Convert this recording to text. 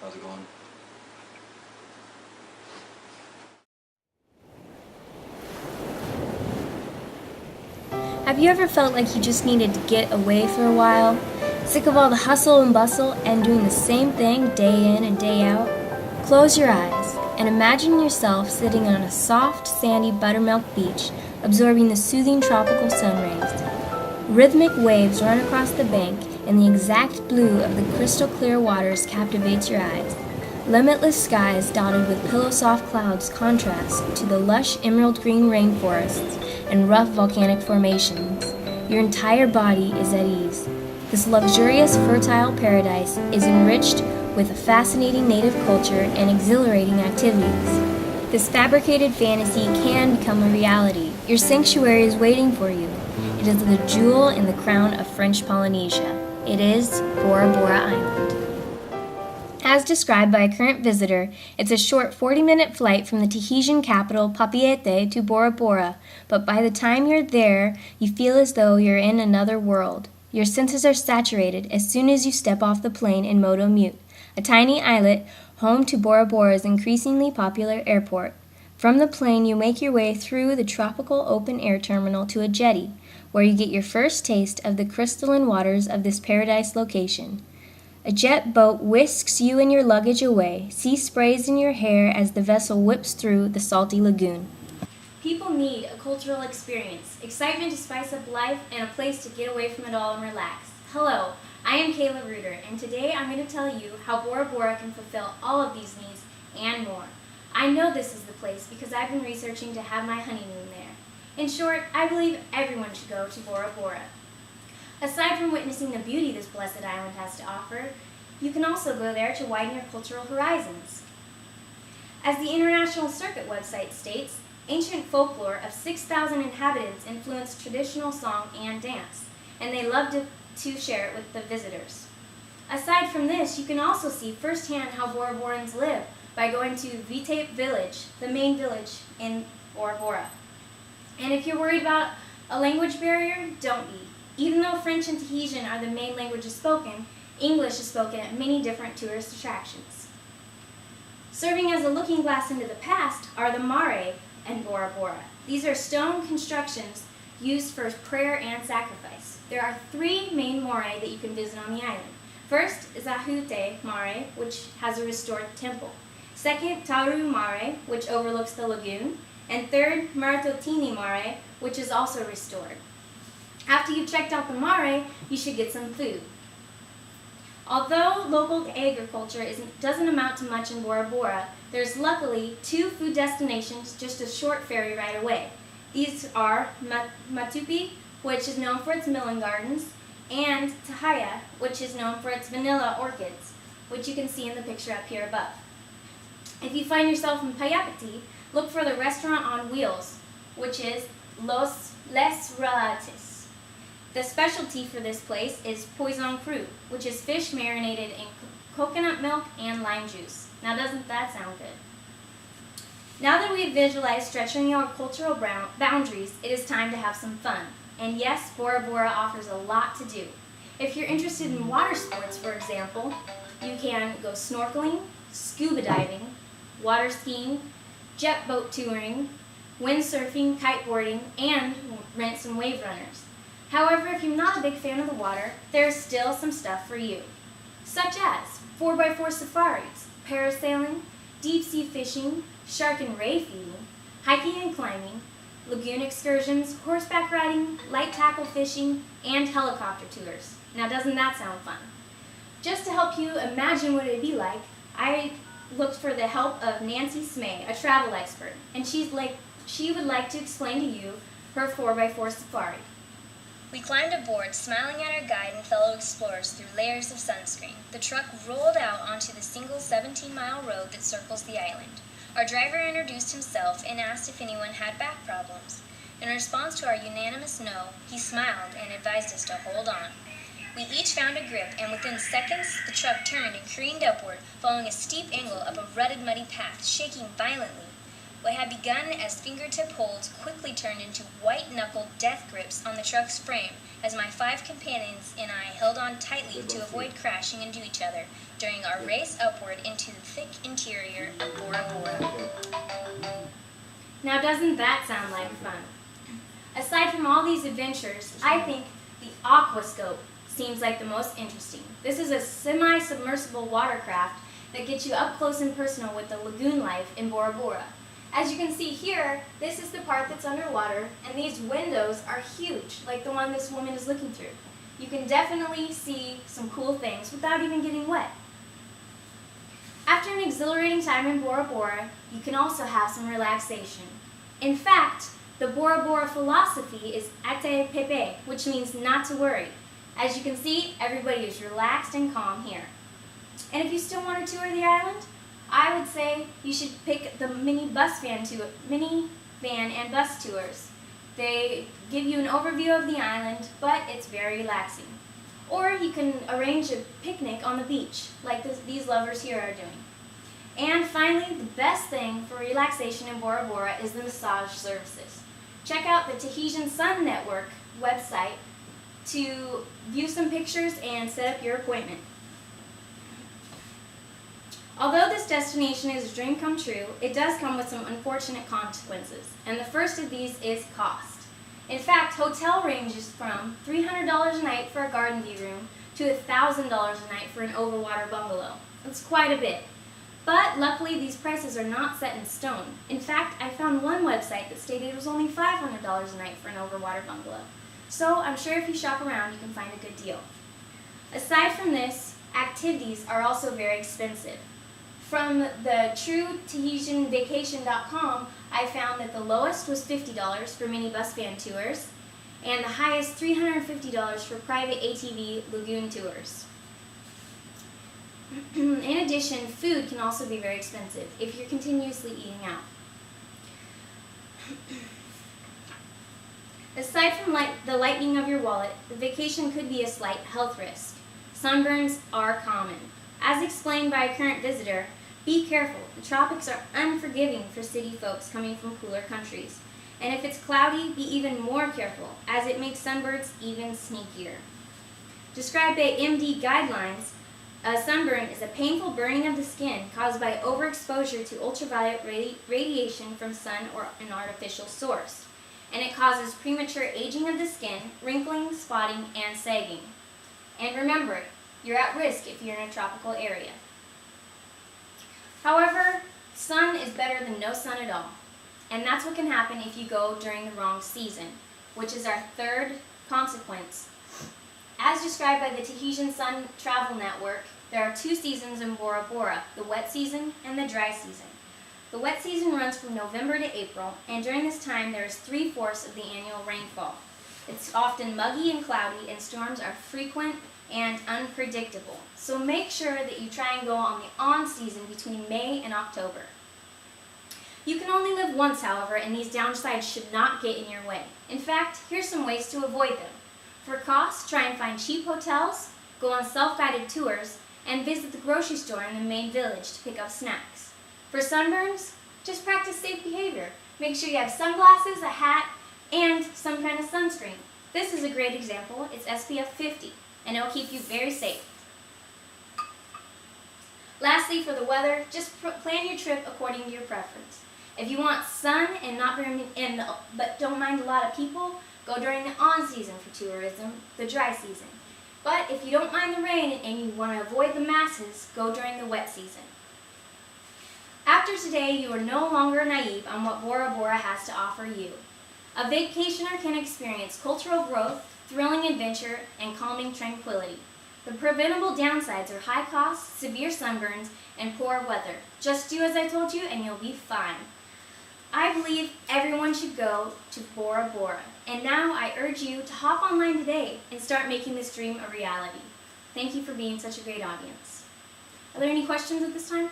How's it going? Have you ever felt like you just needed to get away for a while? Sick of all the hustle and bustle and doing the same thing day in and day out? Close your eyes and imagine yourself sitting on a soft, sandy buttermilk beach, absorbing the soothing tropical sun rays. Rhythmic waves run across the bank, and the exact blue of the crystal clear waters captivates your eyes. Limitless skies dotted with pillow-soft clouds contrast to the lush emerald green rainforests and rough volcanic formations. Your entire body is at ease. This luxurious, fertile paradise is enriched with a fascinating native culture and exhilarating activities. This fabricated fantasy can become a reality. Your sanctuary is waiting for you. It is the jewel in the crown of French Polynesia. It is Bora Bora Island. As described by a current visitor, it's a short 40-minute flight from the Tahitian capital Papeete to Bora Bora, but by the time you're there, you feel as though you're in another world. Your senses are saturated as soon as you step off the plane in Moto Mute, a tiny islet home to Bora Bora's increasingly popular airport. From the plane, you make your way through the tropical open-air terminal to a jetty, where you get your first taste of the crystalline waters of this paradise location. A jet boat whisks you and your luggage away, sea sprays in your hair as the vessel whips through the salty lagoon. People need a cultural experience, excitement to spice up life, and a place to get away from it all and relax. Hello, I am Kayla Reuter, and today I'm going to tell you how Bora Bora can fulfill all of these needs and more. I know this is the place because I've been researching to have my honeymoon there. In short, I believe everyone should go to Bora Bora. Aside from witnessing the beauty this blessed island has to offer, you can also go there to widen your cultural horizons. As the International Circuit website states, ancient folklore of 6,000 inhabitants influenced traditional song and dance, and they love to share it with the visitors. Aside from this, you can also see firsthand how Bora Borans live by going to Vitape Village, the main village in Bora Bora. And if you're worried about a language barrier, don't be. Even though French and Tahitian are the main languages spoken, English is spoken at many different tourist attractions. Serving as a looking glass into the past are the mare and Bora Bora. These are stone constructions used for prayer and sacrifice. There are three main mare that you can visit on the island. First is Ahute Mare, which has a restored temple. Second, Tauru Mare, which overlooks the lagoon. And third, Maratotini Mare, which is also restored. After you've checked out the mare, you should get some food. Although local agriculture doesn't amount to much in Bora Bora, there's luckily two food destinations just a short ferry ride away. These are Matupi, which is known for its melon gardens, and Tahaya, which is known for its vanilla orchids, which you can see in the picture up here above. If you find yourself in Payapati, look for the restaurant on wheels, which is Les Relates. The specialty for this place is poisson cru, which is fish marinated in coconut milk and lime juice. Now doesn't that sound good? Now that we've visualized stretching our cultural boundaries, it is time to have some fun. And yes, Bora Bora offers a lot to do. If you're interested in water sports, for example, you can go snorkeling, scuba diving, water skiing, jet boat touring, windsurfing, kiteboarding, and rent some wave runners. However, if you're not a big fan of the water, there's still some stuff for you, such as 4x4 safaris, parasailing, deep-sea fishing, shark and ray feeding, hiking and climbing, lagoon excursions, horseback riding, light tackle fishing, and helicopter tours. Now, doesn't that sound fun? Just to help you imagine what it would be like, I looked for the help of Nancy Smay, a travel expert, and she would like to explain to you her 4x4 safari. We climbed aboard, smiling at our guide and fellow explorers through layers of sunscreen. The truck rolled out onto the single 17-mile road that circles the island. Our driver introduced himself and asked if anyone had back problems. In response to our unanimous no, he smiled and advised us to hold on. We each found a grip, and within seconds, the truck turned and careened upward, following a steep angle up a rutted, muddy path, shaking violently. What had begun as fingertip holds quickly turned into white-knuckled death grips on the truck's frame as my 5 companions and I held on tightly to avoid crashing into each other during our race upward into the thick interior of Bora Bora. Now doesn't that sound like fun? Aside from all these adventures, I think the aquascope seems like the most interesting. This is a semi-submersible watercraft that gets you up close and personal with the lagoon life in Bora Bora. As you can see here, this is the part that's underwater, and these windows are huge, like the one this woman is looking through. You can definitely see some cool things without even getting wet. After an exhilarating time in Bora Bora, you can also have some relaxation. In fact, the Bora Bora philosophy is ate pepe, which means not to worry. As you can see, everybody is relaxed and calm here. And if you still want to tour the island, I would say you should pick the mini van and bus tours. They give you an overview of the island, but it's very relaxing. Or you can arrange a picnic on the beach, like these lovers here are doing. And finally, the best thing for relaxation in Bora Bora is the massage services. Check out the Tahitian Sun Network website to view some pictures and set up your appointment. Although this destination is a dream come true, it does come with some unfortunate consequences, and the first of these is cost. In fact, hotel ranges from $300 a night for a garden view room to $1,000 a night for an overwater bungalow. That's quite a bit. But luckily, these prices are not set in stone. In fact, I found one website that stated it was only $500 a night for an overwater bungalow. So I'm sure if you shop around, you can find a good deal. Aside from this, activities are also very expensive. From the TrueTahitianVacation.com, I found that the lowest was $50 for mini bus van tours, and the highest $350 for private ATV lagoon tours. In addition, food can also be very expensive if you're continuously eating out. Aside from the lightening of your wallet, the vacation could be a slight health risk. Sunburns are common. As explained by a current visitor, be careful. The tropics are unforgiving for city folks coming from cooler countries. And if it's cloudy, be even more careful, as it makes sunburns even sneakier. Described by MD Guidelines, a sunburn is a painful burning of the skin caused by overexposure to ultraviolet radiation from sun or an artificial source. And it causes premature aging of the skin, wrinkling, spotting, and sagging. And remember, you're at risk if you're in a tropical area. However, sun is better than no sun at all. And that's what can happen if you go during the wrong season, which is our third consequence. As described by the Tahitian Sun Travel Network, there are 2 seasons in Bora Bora, the wet season and the dry season. The wet season runs from November to April, and during this time there is 3/4 of the annual rainfall. It's often muggy and cloudy, and storms are frequent and unpredictable. So make sure that you try and go on the on season between May and October. You can only live once, however, and these downsides should not get in your way. In fact, here's some ways to avoid them. For costs, try and find cheap hotels, go on self-guided tours, and visit the grocery store in the main village to pick up snacks. For sunburns, just practice safe behavior. Make sure you have sunglasses, a hat, and some kind of sunscreen. This is a great example. It's SPF 50, and it'll keep you very safe. Lastly, for the weather, just plan your trip according to your preference. If you want sun and but don't mind a lot of people, go during the on-season for tourism, the dry season. But if you don't mind the rain and you want to avoid the masses, go during the wet season. After today, you are no longer naive on what Bora Bora has to offer you. A vacationer can experience cultural growth, thrilling adventure, and calming tranquility. The preventable downsides are high costs, severe sunburns, and poor weather. Just do as I told you and you'll be fine. I believe everyone should go to Bora Bora. And now I urge you to hop online today and start making this dream a reality. Thank you for being such a great audience. Are there any questions at this time?